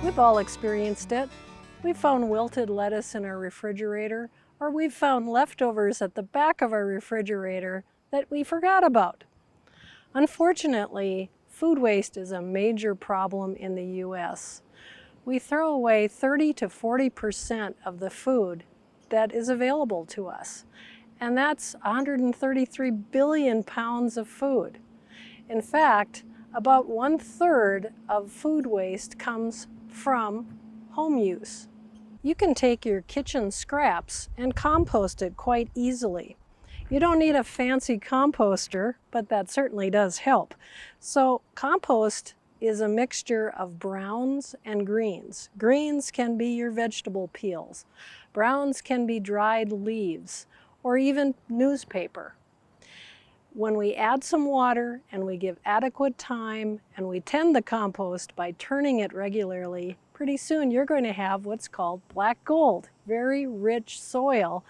We've all experienced it. We've found wilted lettuce in our refrigerator, or we've found leftovers at the back of our refrigerator that we forgot about. Unfortunately, food waste is a major problem in the U.S. We throw away 30 to 40% of the food that is available to us, and that's 133 billion pounds of food. In fact, about 1/3 of food waste comes from home use. You can take your kitchen scraps and compost it quite easily. You don't need a fancy composter, but that certainly does help. So compost is a mixture of browns and greens. Greens can be your vegetable peels. Browns can be dried leaves or even newspaper. When we add some water and we give adequate time and we tend the compost by turning it regularly, pretty soon you're going to have what's called black gold, very rich soil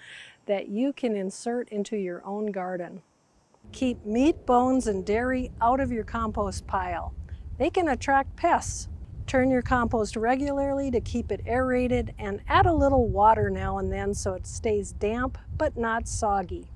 that you can insert into your own garden. Keep meat, bones, and dairy out of your compost pile. They can attract pests. Turn your compost regularly to keep it aerated and add a little water now and then so it stays damp but not soggy.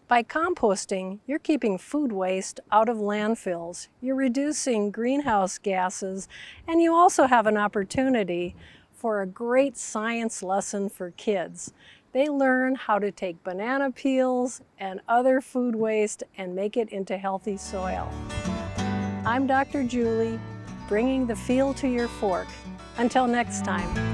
By composting, you're keeping food waste out of landfills, you're reducing greenhouse gases, and you also have an opportunity for a great science lesson for kids. They learn how to take banana peels and other food waste and make it into healthy soil. I'm Dr. Julie, bringing the feel to your fork. Until next time.